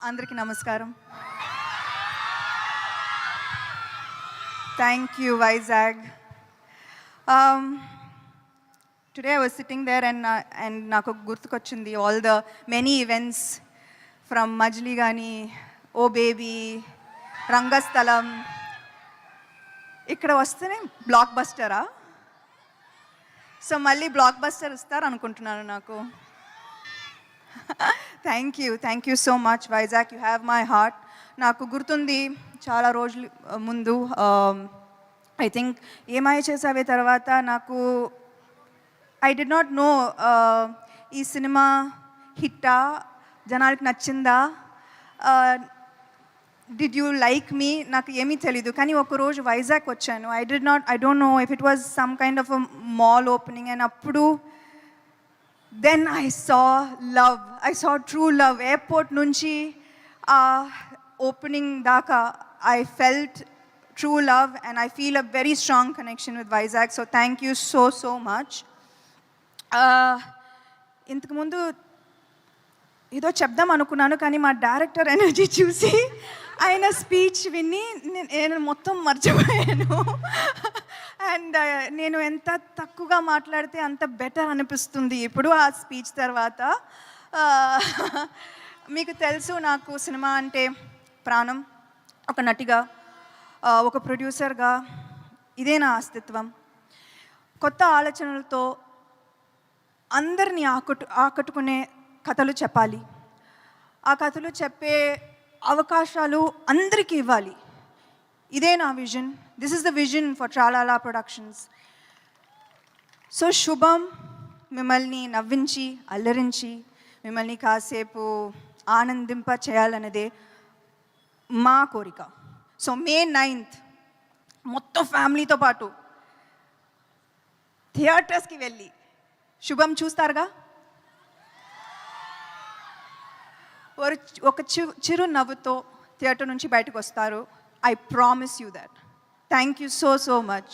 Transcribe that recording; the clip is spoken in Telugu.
అందరికీ నమస్కారం. Thank you, Vizag. Today I was sitting there and నాకు గుర్తుకొచ్చింది all the many events from Majli Gani, Oh Baby, రంగస్థలం. ఇక్కడ వస్తేనే బ్లాక్ బస్టరా? సో మళ్ళీ బ్లాక్ బస్టర్ ఇస్తారు అనుకుంటున్నాను నాకు. Thank you so much Vizag, you have my heart. నాకు గుర్తుంది చాలా రోజుల ముందు ఐ థింక్ ఏమాయ చేసావే తర్వాత నాకు ఐ డి నాట్ నో ఈ సినిమా హిట్టా, జనానికి నచ్చిందా, డిడ్ యూ లైక్ మీ, నాకు ఏమీ తెలీదు. కానీ ఒకరోజు వైజాగ్ వచ్చాను. I don't know if it was some kind of a mall opening, and అప్పుడు then I saw love. I saw true love. Airport nunchi opening daka I felt true love, and I feel a very strong connection with Vizag. So thank you so much. ఇంతకు ముందు ఏదో చెప్దాం అనుకున్నాను, కానీ మా డైరెక్టర్ ఎనర్జీ చూసి ఆయన స్పీచ్ విని నేను మొత్తం మర్చిపోయాను. అండ్ నేను ఎంత తక్కువగా మాట్లాడితే అంత బెటర్ అనిపిస్తుంది ఇప్పుడు ఆ స్పీచ్ తర్వాత. మీకు తెలుసు నాకు సినిమా అంటే ప్రాణం. ఒక నటిగా, ఒక ప్రొడ్యూసర్గా ఇదే నా అస్తిత్వం. కొత్త ఆలోచనలతో అందరినీ ఆకట్టుకునే కథలు చెప్పాలి. ఆ కథలు చెప్పే అవకాశాలు అందరికీ ఇవ్వాలి. ఇదే నా vision. This is the vision for Tralala productions. So శుభం మిమ్మల్ని నవ్వించి, అల్లరించి, మిమ్మల్ని కాసేపు ఆనందింప చేయాలన్నదే మా కోరిక. సో May 9th మొత్తం ఫ్యామిలీతో పాటు థియేటర్స్కి వెళ్ళి శుభం చూస్తారుగా. ఒక చిరు నవ్వుతో థియేటర్ నుంచి బయటకు వస్తారు. I promise you that. Thank you so much.